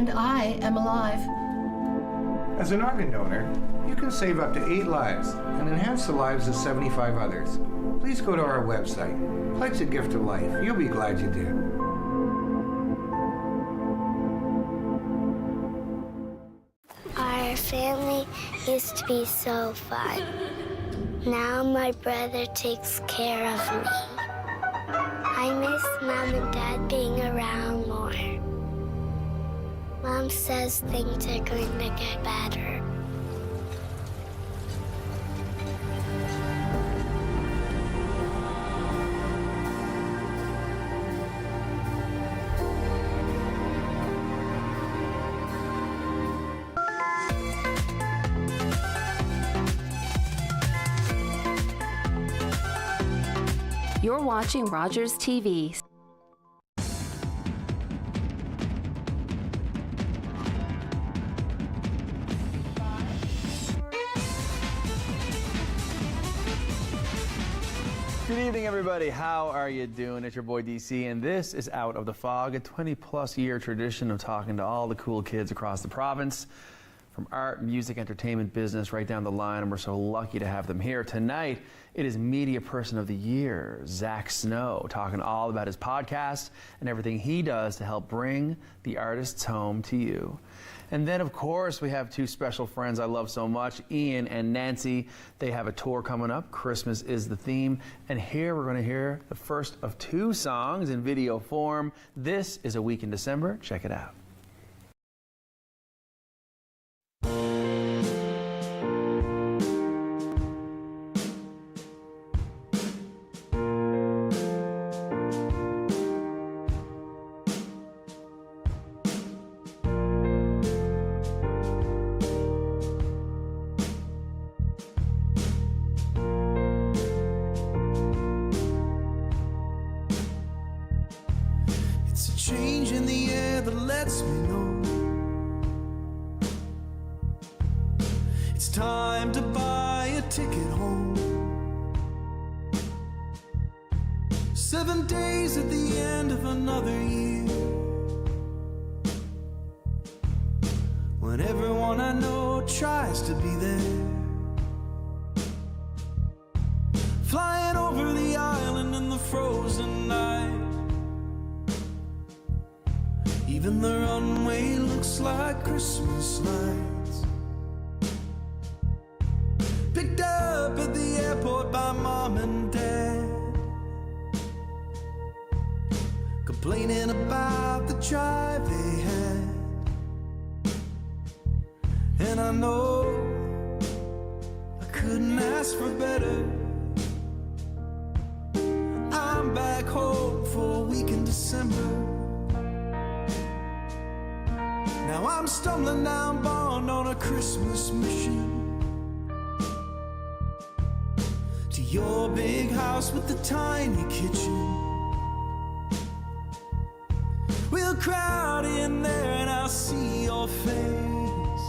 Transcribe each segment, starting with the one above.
and I am alive. As an organ donor, you can save up to 8 lives and enhance the lives of 75 others. Please go to our website. Pledge a gift of life. You'll be glad you did. Our family used to be so fun. Now my brother takes care of me. I miss Mom and Dad being around more. Mom says things are going to get better. You're watching Rogers TV. Good evening, everybody. How are you doing? It's your boy DC, and this is Out of the Fog, a 20-plus year tradition of talking to all the cool kids across the province, from art, music, entertainment, business, right down the line, and we're so lucky to have them here. Tonight, it is Media Person of the Year, Zack Snow, talking all about his podcast and everything he does to help bring the artists home to you. And then, of course, we have two special friends I love so much, Ian and Nancy. They have a tour coming up. Christmas is the theme. And here we're going to hear the first of 2 songs in video form. This is A Week in December. Check it out. Change in the air that lets me know it's time to buy a ticket home. 7 days at the end of another year, when everyone I know tries to be there, flying over the island in the frozen night. Even the runway looks like Christmas lights. Picked up at the airport by Mom and Dad, complaining about the drive they had. And I know I couldn't ask for better. I'm back home for a week in December. Now I'm stumbling down Bond on a Christmas mission to your big house with the tiny kitchen. We'll crowd in there and I'll see your face.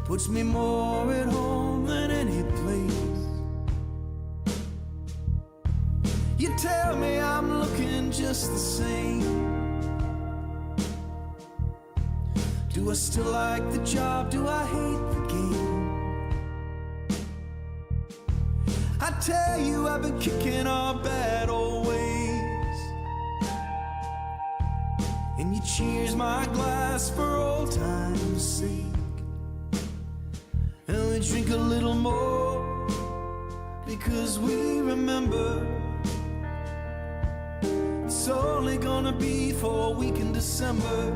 Puts me more at home than any place. You tell me I'm looking just the same. Do I still like the job? Do I hate the game? I tell you I've been kicking our bad old ways, and you cheers my glass for old time's sake. And we drink a little more because we remember it's only gonna be for a week in December.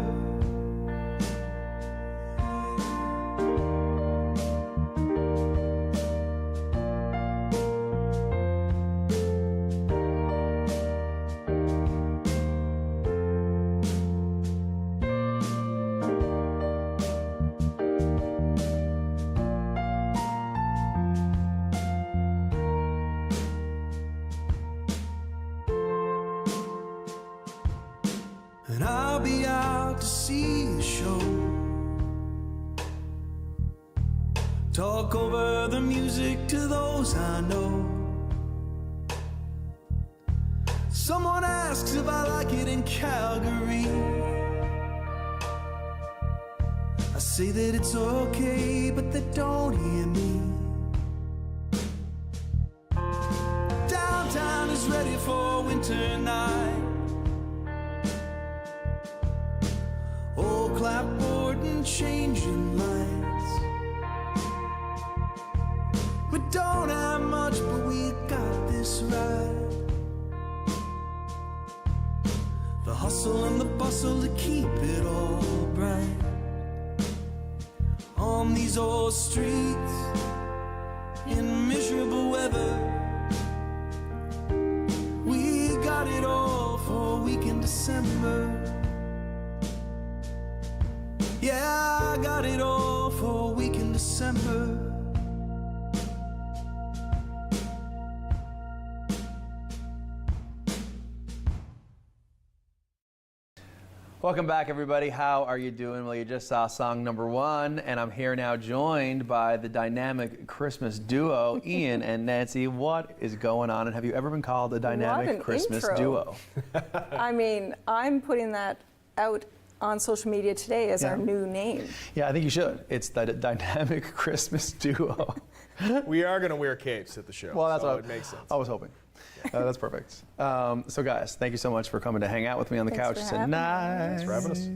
And I'll be out to see a show, talk over the music to those I know. Someone asks if I like it in Calgary, say that it's okay, but they don't hear me. Downtown is ready for winter night. Old clapboard and changing lights. We don't have much, but we got this right. The hustle and the bustle to keep it all bright. On these old streets, in miserable weather, we got it all for a week in December. Yeah, I got it all for a week in December. Welcome back, everybody. How are you doing? Well, you just saw song number 1, and I'm here now joined by the dynamic Christmas duo, Ian and Nancy. What is going on? And have you ever been called a dynamic Christmas duo? I mean, I'm putting that out on social media today as our new name. Yeah, I think you should. It's the dynamic Christmas duo. We are going to wear capes at the show. Well, that's so what it makes sense. I was hoping. That's perfect. So guys, thank you so much for coming to hang out with me on the couch tonight. Thanks for having us.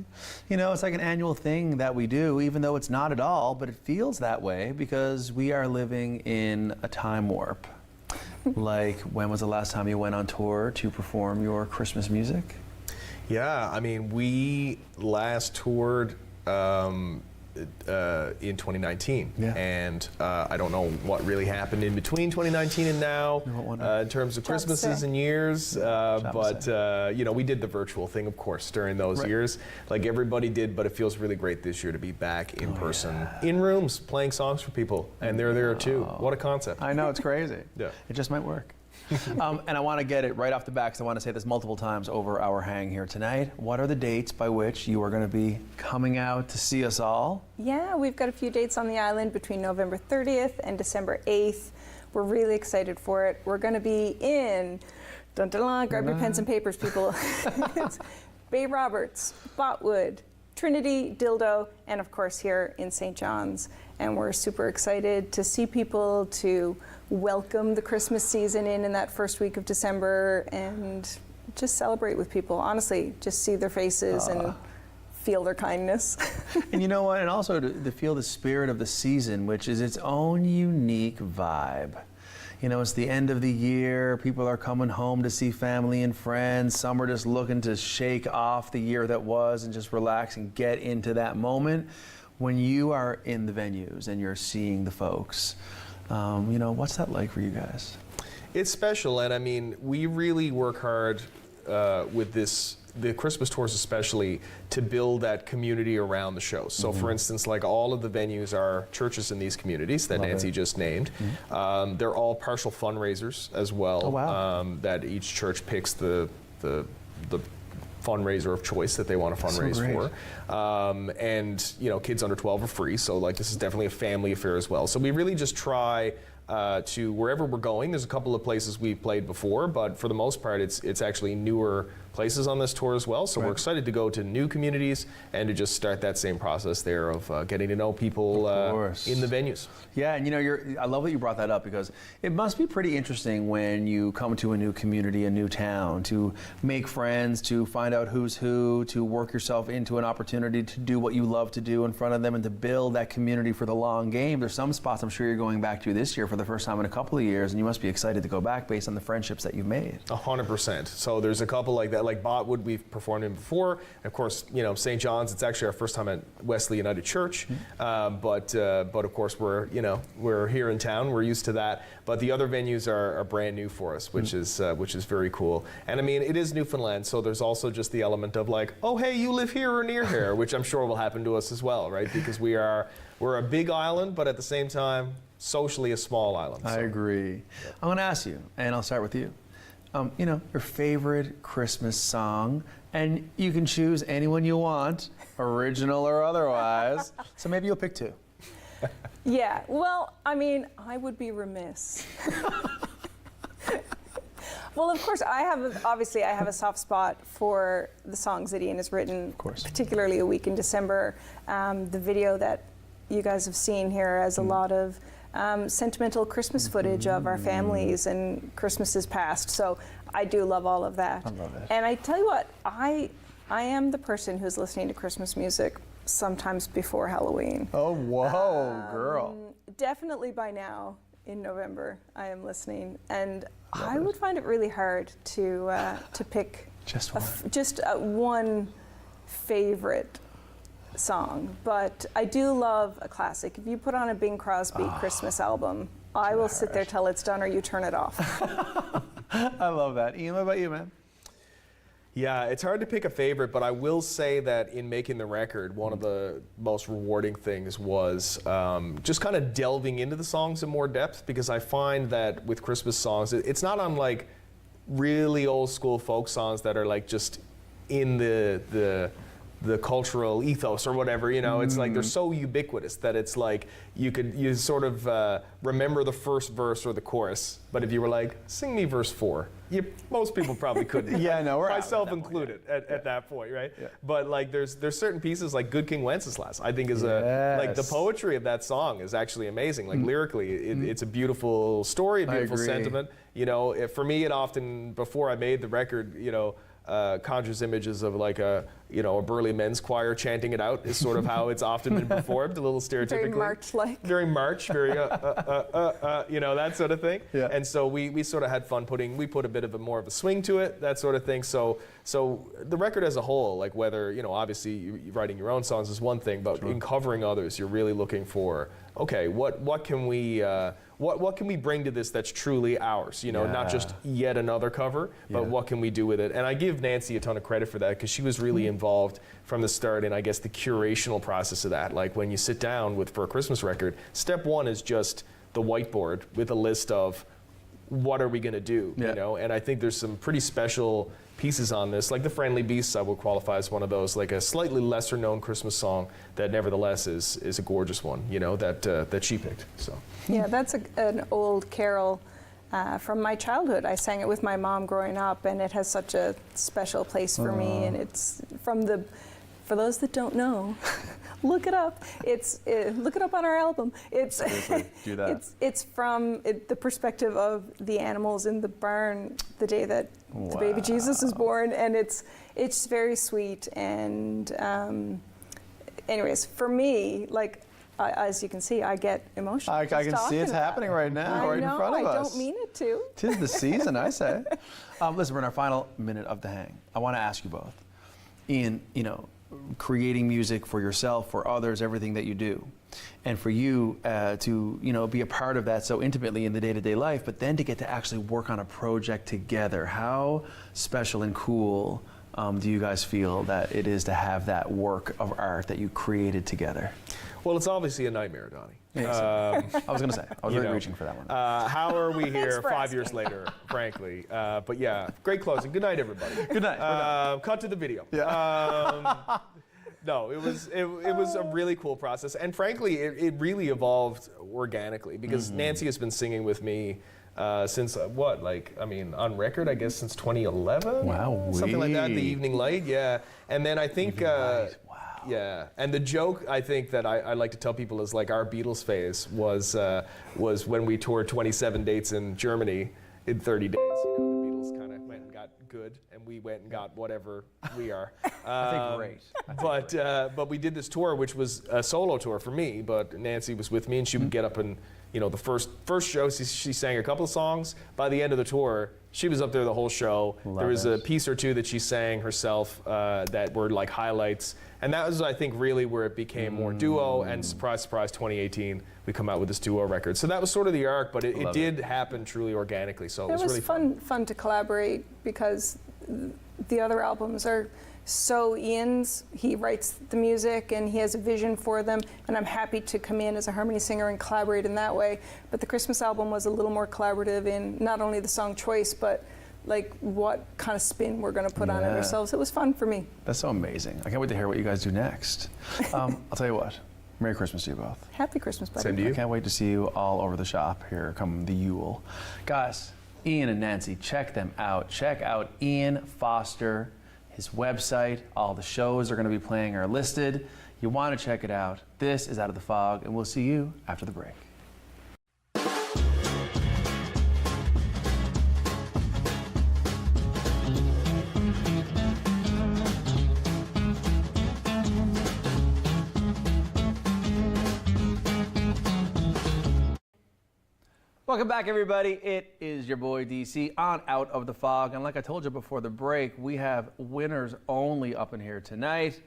You know, it's like an annual thing that we do, even though it's not at all, but it feels that way because we are living in a time warp. Like, when was the last time you went on tour to perform your Christmas music? Yeah, I mean, we last toured in 2019, and I don't know what really happened in between 2019 and now in terms of Christmases and years, but you know, we did the virtual thing, of course, during those years, like everybody did, but it feels really great this year to be back in person, in rooms, playing songs for people, and they're there too. What a concept. I know, it's crazy. Yeah. It just might work. And I want to get it right off the bat because I want to say this multiple times over our hang here tonight. What are the dates by which you are going to be coming out to see us all? Yeah, we've got a few dates on the island between November 30th and December 8th. We're really excited for it. We're going to be in, grab your pens and papers, people. It's Bay Roberts, Botwood, Trinity, Dildo, and of course here in St. John's. And we're super excited to see people, to welcome the Christmas season in that first week of December, and just celebrate with people. Honestly, just see their faces and feel their kindness. And you know what? And also to feel the spirit of the season, which is its own unique vibe. You know, it's the end of the year. People are coming home to see family and friends. Some are just looking to shake off the year that was and just relax and get into that moment. When you are in the venues and you're seeing the folks, you know, what's that like for you guys? It's special, and I mean, we really work hard with this, the Christmas tours especially, to build that community around the shows. So for instance, like all of the venues are churches in these communities that Nancy just named. They're all partial fundraisers as well. Oh, wow. That each church picks the fundraiser of choice that they want to fundraise for. And you know, kids under 12 are free, so like this is definitely a family affair as well. So we really just try to, wherever we're going, there's a couple of places we've played before, but for the most part it's actually newer places on this tour as well. So we're excited to go to new communities and to just start that same process there of getting to know people in the venues. Yeah, and you know, I love that you brought that up because it must be pretty interesting when you come to a new community, a new town, to make friends, to find out who's who, to work yourself into an opportunity to do what you love to do in front of them and to build that community for the long game. There's some spots I'm sure you're going back to this year for the first time in a couple of years, and you must be excited to go back based on the friendships that you've made. 100%. So there's a couple like that, like Botwood we've performed in before. And of course, you know, St. John's, it's actually our first time at Wesley United Church. But of course we're here in town, we're used to that. But the other venues are brand new for us, which is very cool. And I mean, it is Newfoundland, so there's also just the element of like, oh hey, you live here or near here, which I'm sure will happen to us as well, right? Because we're a big island, but at the same time, socially a small island. I agree. I'm going to ask you, and I'll start with you. You know, your favorite Christmas song, and you can choose anyone you want, original or otherwise. So maybe you'll pick two. Yeah, well, I mean, I would be remiss. Well, of course, I have a soft spot for the songs that Ian has written, Of course. particularly A Week in December. The video that you guys have seen here has a lot of sentimental Christmas footage of our families and Christmases past. So I do love all of that. I love it. And I tell you what, I am the person who's listening to Christmas music sometimes before Halloween. Oh, whoa, girl. Definitely by now in November I am listening, and I would find it really hard to pick Just one favorite song, but I do love a classic. If you put on a Bing Crosby Christmas album, I will sit there till it's done or you turn it off. I love that. Ian, what about you, man? Yeah, it's hard to pick a favorite, but I will say that in making the record, one of the most rewarding things was just kind of delving into the songs in more depth, because I find that with Christmas songs, it's not unlike really old school folk songs that are like just in the cultural ethos or whatever, you know. It's like they're so ubiquitous that it's like you sort of remember the first verse or the chorus, but if you were like, sing me verse 4, most people probably couldn't. Yeah, no, we're out myself at that point, included at that point, right? Yeah. But like there's certain pieces like Good King Wenceslas, I think is like the poetry of that song is actually amazing. Like lyrically, it's a beautiful story, a beautiful sentiment. You know, for me, it often, before I made the record, you know, conjures images of like a burly men's choir chanting it out is sort of how it's often been performed, a little stereotypically. Very March-like. Very March, very you know, that sort of thing. Yeah. And so we sort of had fun we put a bit of more of a swing to it, that sort of thing. So the record as a whole, like whether, you know, obviously you writing your own songs is one thing, but in covering others, you're really looking for, okay, what can we bring to this that's truly ours? You know, not just yet another cover, but what can we do with it? And I give Nancy a ton of credit for that, because she was really involved from the start in, I guess, the curational process of that. Like when you sit down for a Christmas record, step one is just the whiteboard with a list of what are we going to do, you know? And I think there's some pretty special pieces on this, like The Friendly Beasts I would qualify as one of those, like a slightly lesser known Christmas song that nevertheless is a gorgeous one, you know, that she picked. So Yeah, that's an old carol from my childhood. I sang it with my mom growing up, and it has such a special place for me. And it's for those that don't know, look it up. Look it up on our album. Seriously, do that. It's from the perspective of the animals in the barn the day that the baby Jesus is born, and it's very sweet. And anyways, for me, like, as you can see, I get emotional. I can see it's happening right now, right in front of us. I don't mean it to. 'Tis the season, I say. Listen, we're in our final minute of the hang. I want to ask you both, Ian, you know, creating music for yourself, for others, everything that you do, and for you to, you know, be a part of that so intimately in the day-to-day life, but then to get to actually work on a project together. How special and cool do you guys feel that it is to have that work of art that you created together? Well, it's obviously a nightmare, Donnie. I was going to say, I was really reaching for that one. How are we here for 5 asking. years later, frankly? But yeah, great closing. Good night, everybody. Good night. Cut to the video. Yeah. No, it was a really cool process, and frankly, it really evolved organically, because Nancy has been singing with me since on record, I guess since 2011. Wow, something like that. The Evening Light, yeah, and then I think. Yeah, and the joke I think that I like to tell people is like our Beatles phase was when we toured 27 dates in Germany in 30 days. You know, the Beatles kind of went and got good, and we went and got whatever we are. I think great. But we did this tour, which was a solo tour for me, but Nancy was with me, and she would get up and, you know, the first show, she sang a couple of songs. By the end of the tour, she was up there the whole show. There was a piece or two that she sang herself that were like highlights. And that was, I think, really where it became more duo. And surprise, surprise, 2018, we come out with this duo record. So that was sort of the arc, but it did happen truly organically. So it was really fun to collaborate, because the other albums are so Ian's. He writes the music and he has a vision for them, and I'm happy to come in as a harmony singer and collaborate in that way. But the Christmas album was a little more collaborative in not only the song choice, but like what kind of spin we're going to put on it ourselves. It was fun for me. That's so amazing. I can't wait to hear what you guys do next. I'll tell you what. Merry Christmas to you both. Happy Christmas, buddy. Same to you. I can't wait to see you all over the shop here come the Yule. Guys, Ian and Nancy, check them out. Check out Ian Foster, his website. All the shows are going to be playing are listed. You want to check it out. This is Out of the Fog, and we'll see you after the break. Welcome back, everybody. It is your boy DC on Out of the Fog. And like I told you before the break, we have winners only up in here tonight.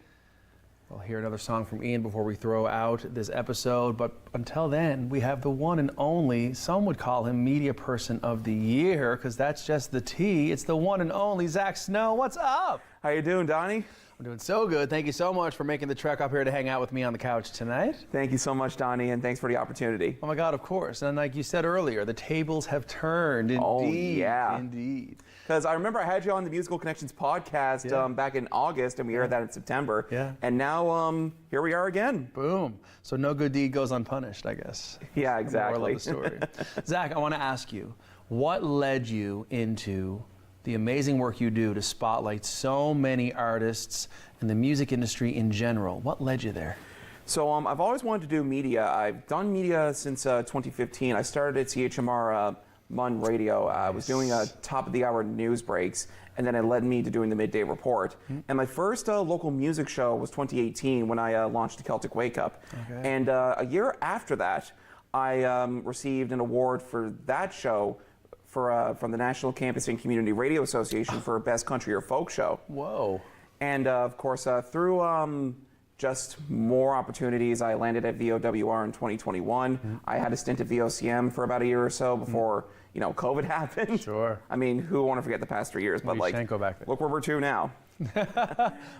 We'll hear another song from Ian before we throw out this episode. But until then, we have the one and only, some would call him Media Person of the Year, because that's just the T. It's the one and only Zack Snow. What's up? How you doing, Donnie? I'm doing so good. Thank you so much for making the trek up here to hang out with me on the couch tonight. Thank you so much, Donnie, and thanks for the opportunity. Oh my God, of course. And like you said earlier, the tables have turned. Indeed. Oh, yeah. Indeed. Because I remember I had you on the Musical Connections podcast back in August, and we aired that in September. Yeah. And now here we are again. Boom. So no good deed goes unpunished, I guess. Yeah, exactly. Moral of the story. Zack, I want to ask you, what led you into the amazing work you do to spotlight so many artists and the music industry in general? What led you there? So I've always wanted to do media. I've done media since 2015. I started at CHMR Mun Radio. I was doing top of the hour news breaks, and then it led me to doing the midday report. And my first local music show was 2018 when I launched the Celtic Wake Up. Okay. And a year after that, I received an award for that show from the National Campus and Community Radio Association for Best Country or Folk Show. Whoa. And of course, through just more opportunities, I landed at VOWR in 2021. I had a stint at VOCM for about a year or so before COVID happened. Sure. I mean, who want to forget the past 3 years? Well, But you shan't go back there. look where we're to now.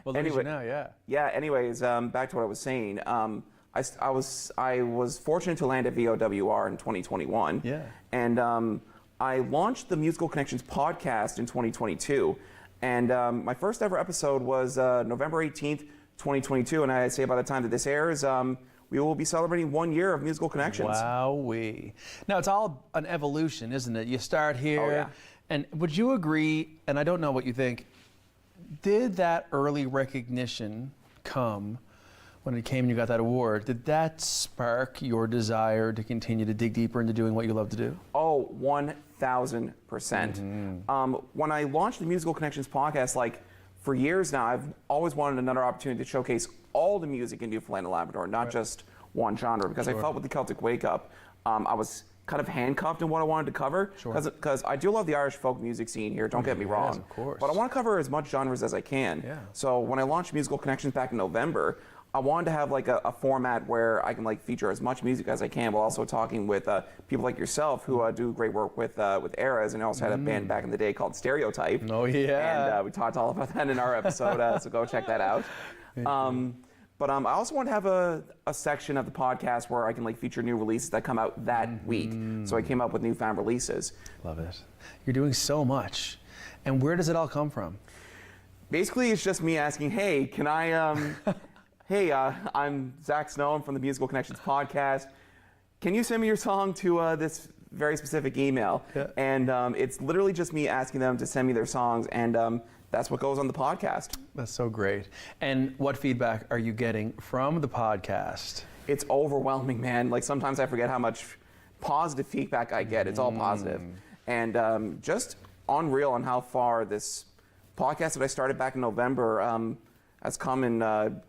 Well, anyway, now, yeah. Yeah. Anyways, back to what I was saying. I was fortunate to land at VOWR in 2021. Yeah. And I launched the Musical Connections podcast in 2022. And my first ever episode was November 18th, 2022. And I'd say by the time that this airs, we will be celebrating 1 year of Musical Connections. Wowee. Now, it's all an evolution, isn't it? You start here. Oh, yeah. And would you agree, and I don't know what you think, did that early recognition come when it came and you got that award? Did that spark your desire to continue to dig deeper into doing what you love to do? Oh, 1,000%. When I launched the Musical Connections podcast, for years now, I've always wanted another opportunity to showcase all the music in Newfoundland and Labrador, not just one genre, because I felt with the Celtic Wake Up, I was kind of handcuffed in what I wanted to cover, because I do love the Irish folk music scene here, don't get me wrong, of course. But I want to cover as much genres as I can. Yeah. So when I launched Musical Connections back in November, I wanted to have a format where I can feature as much music as I can, while also talking with people like yourself who do great work with eras, and I also had a band back in the day called Stereotype. Oh yeah. And we talked all about that in our episode, so go check that out. But I also want to have a section of the podcast where I can feature new releases that come out that week. So I came up with newfound releases. Love it. You're doing so much. And where does it all come from? Basically, it's just me asking, hey, can I... Hey, I'm Zack Snow. I'm from the Musical Connections podcast. Can you send me your song to this very specific email? Yeah. And it's literally just me asking them to send me their songs, and that's what goes on the podcast. That's so great. And what feedback are you getting from the podcast? It's overwhelming, man. Sometimes I forget how much positive feedback I get. It's all positive. And just unreal on how far this podcast that I started back in November has come in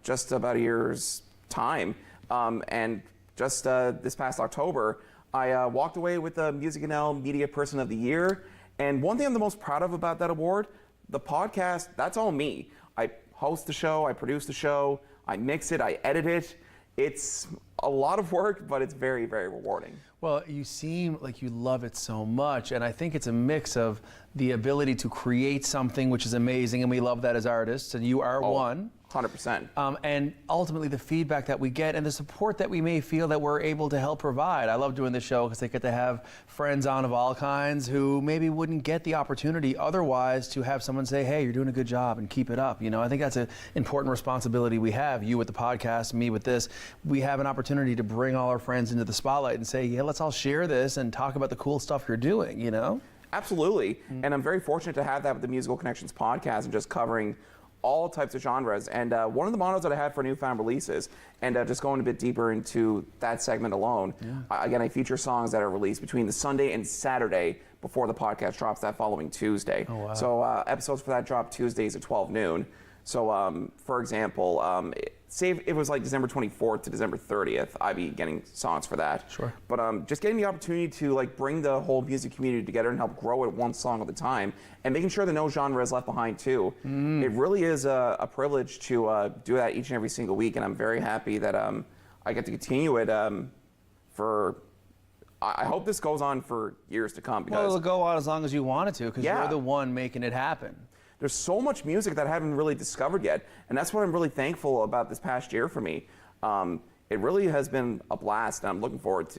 just about a year's time. And just this past October, I walked away with the Music NL Media Person of the Year. And one thing I'm the most proud of about that award, the podcast, that's all me. I host the show, I produce the show, I mix it, I edit it. It's a lot of work, but it's very, very rewarding. Well, you seem like you love it so much, and I think it's a mix of the ability to create something which is amazing, and we love that as artists, and you are one. 100%. And ultimately the feedback that we get and the support that we may feel that we're able to help provide. I love doing this show because they get to have friends on of all kinds who maybe wouldn't get the opportunity otherwise to have someone say, hey, you're doing a good job and keep it up. I think that's an important responsibility we have. You with the podcast, me with this. We have an opportunity to bring all our friends into the spotlight and say, yeah, let's all share this and talk about the cool stuff you're doing, Absolutely. And I'm very fortunate to have that with the Musical Connections podcast and just covering all types of genres. And one of the mottos that I have for newfound releases, and just going a bit deeper into that segment alone, again, I feature songs that are released between the Sunday and Saturday before the podcast drops that following Tuesday. Oh, wow. So episodes for that drop Tuesdays at 12 noon. So, for example, say if it was like December 24th to December 30th, I'd be getting songs for that. Sure. But just getting the opportunity to like bring the whole music community together and help grow it one song at a time, and making sure that no genre is left behind too. It really is a privilege to do that each and every single week, and I'm very happy that I get to continue it for. I hope this goes on for years to come. Because, Well, it'll go on as long as you want it to, because Yeah. you're the one making it happen. there's so much music that I haven't really discovered yet, and that's what I'm really thankful about this past year for me. It really has been a blast, and I'm looking forward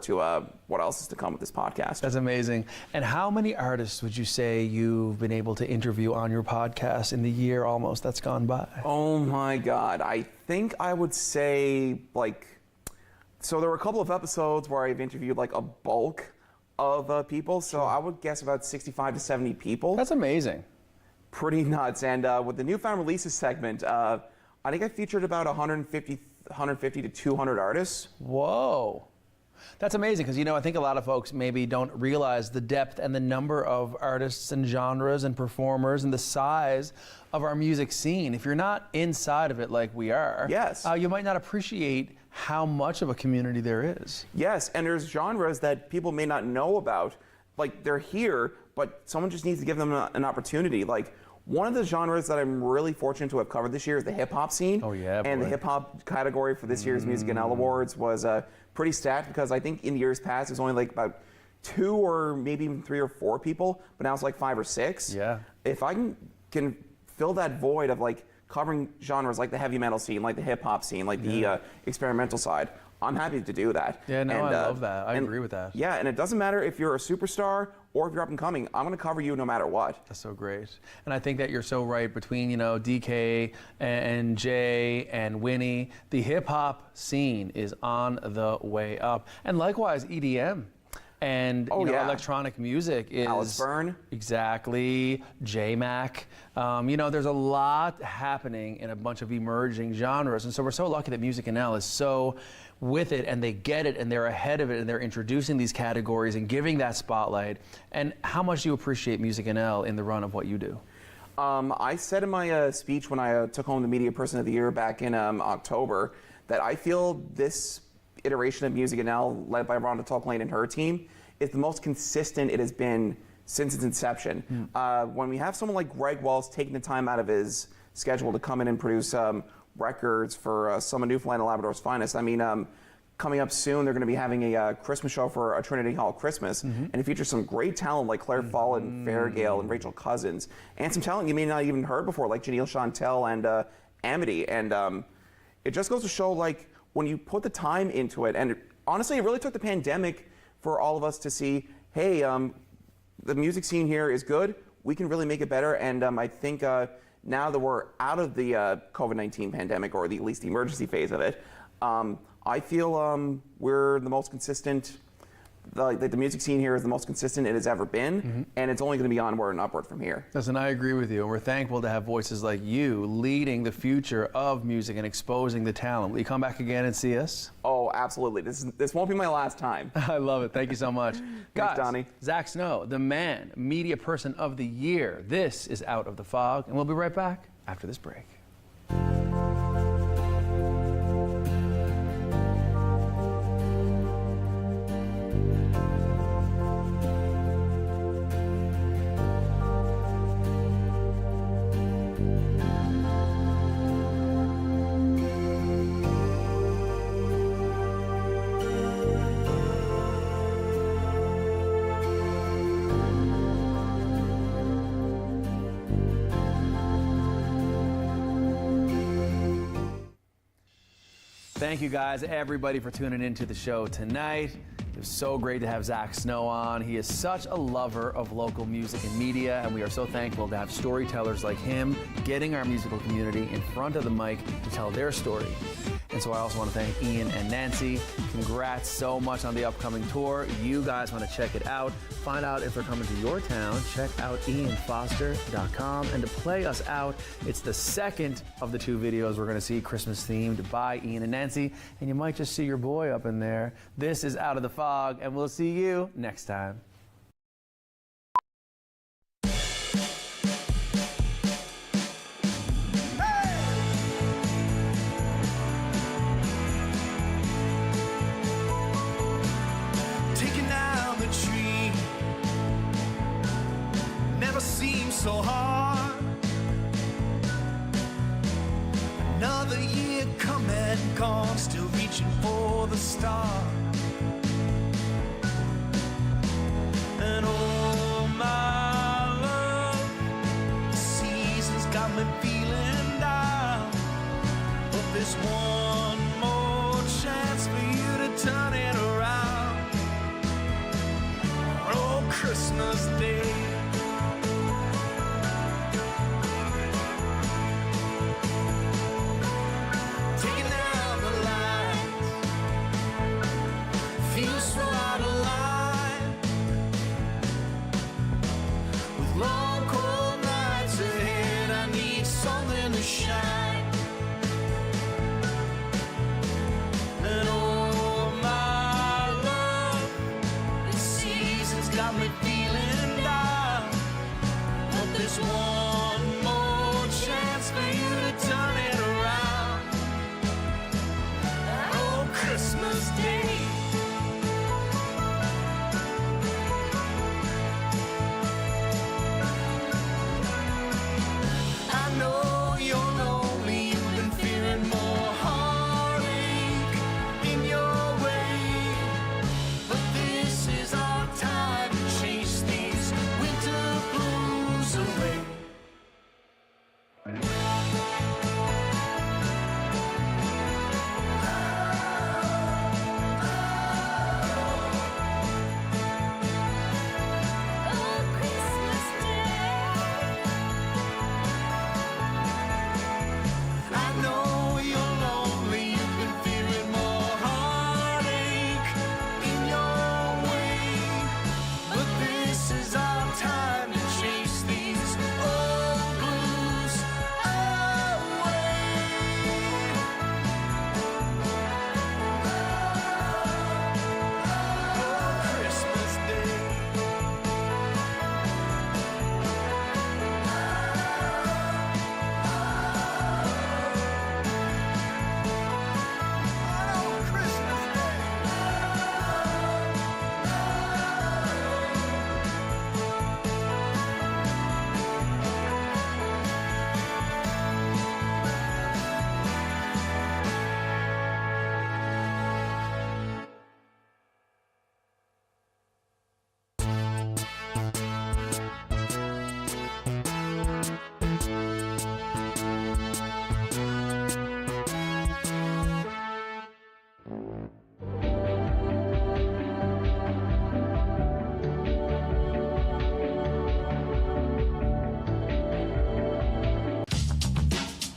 to what else is to come with this podcast. That's amazing. And how many artists would you say you've been able to interview on your podcast in the year almost that's gone by? Oh my God, I think I would say so there were a couple of episodes where I've interviewed like a bulk of people, so I would guess about 65 to 70 people. That's amazing. Pretty nuts. And with the newfound releases segment, I think I featured about 150 to 200 artists. Whoa. That's amazing, because I think a lot of folks maybe don't realize the depth and the number of artists and genres and performers and the size of our music scene. If you're not inside of it like we are, Yes. You might not appreciate how much of a community there is. Yes, and there's genres that people may not know about. Like, they're here, but someone just needs to give them an opportunity. Like, one of the genres that I'm really fortunate to have covered this year is the hip-hop scene. Oh, yeah, And the boy. hip-hop category for this year's Music NL Awards was pretty stacked, because I think in years past it was only like about 2 or maybe even 3 or 4 people, but now it's like 5 or 6. Yeah. If I can fill that void of like covering genres like the heavy metal scene, like the hip-hop scene, like the experimental side, I'm happy to do that. Yeah, no, And, I love that. I agree with that. Yeah, and it doesn't matter if you're a superstar or if you're up and coming. I'm going to cover you no matter what. That's so great. And I think that you're so right between, DK and Jay and Winnie. The hip hop scene is on the way up. And likewise, EDM. And yeah. electronic music is Alice Byrne. Exactly. J-Mac. There's a lot happening in a bunch of emerging genres. And so we're so lucky that Music NL is so with it, and they get it, and they're ahead of it, and they're introducing these categories and giving that spotlight. And how much do you appreciate Music NL in the run of what you do? I said in my speech when I took home the Media Person of the Year back in October that I feel this iteration of Music NL, led by Rhonda Tulklane and her team, is the most consistent it has been since its inception. When we have someone like Greg Wells taking the time out of his schedule to come in and produce records for some of Newfoundland and Labrador's finest, coming up soon, they're going to be having a Christmas show for a Trinity Hall Christmas, and it features some great talent like Claire Follen, Fairgale, and Rachel Cousins, and some talent you may not even heard before, like Janelle Chantel and Amity. And it just goes to show, like, when you put the time into it, and honestly, it really took the pandemic for all of us to see, hey, the music scene here is good, we can really make it better. And I think now that we're out of the COVID-19 pandemic, or at least the emergency phase of it, I feel we're the most consistent. The music scene here is the most consistent it has ever been, and it's only going to be onward and upward from here. Listen, I agree with you, and we're thankful to have voices like you leading the future of music and exposing the talent. Will you come back again and see us? Oh, absolutely. This won't be my last time. I love it. Thank you so much. Guys, Donnie. Zack Snow, the man, Media Person of the Year. This is Out of the Fog, and we'll be right back after this break. Thank you guys, everybody, for tuning into the show tonight. It was so great to have Zack Snow on. He is such a lover of local music and media, and we are so thankful to have storytellers like him getting our musical community in front of the mic to tell their story. And so I also want to thank Ian and Nancy. Congrats so much on the upcoming tour. You guys want to check it out. Find out if they're coming to your town. Check out ianfoster.com. And to play us out, it's the second of the 2 videos we're going to see Christmas themed by Ian and Nancy. And you might just see your boy up in there. This is Out of the Fog, and we'll see you next time. So hard. Another year come and gone, still reaching for the star. And oh my love, the seasons got me feeling down, but there's one more chance for you to turn it around. Oh, Christmas Day. One more chance for you to turn it around. Oh, Christmas Day. I know you're lonely, you've been feeling more heartache in your way, but this is our time to chase these winter blues away.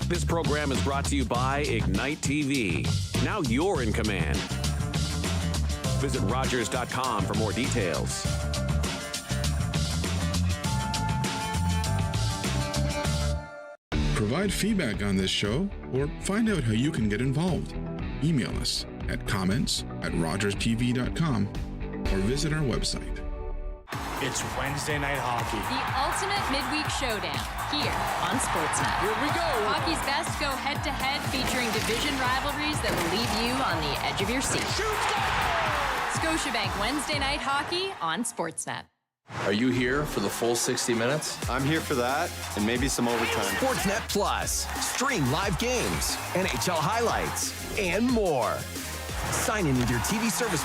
This program is brought to you by Ignite TV. Now you're in command. Visit Rogers.com for more details. Provide feedback on this show or find out how you can get involved. Email us at comments@rogerstv.com or visit our website. It's Wednesday Night Hockey. The ultimate midweek showdown here on Sportsnet. Here we go. Hockey's best go head-to-head, featuring division rivalries that will leave you on the edge of your seat. Scotiabank Wednesday Night Hockey on Sportsnet. Are you here for the full 60 minutes? I'm here for that, and maybe some overtime. Sportsnet Plus. Stream live games, NHL highlights, and more. Sign in with your TV service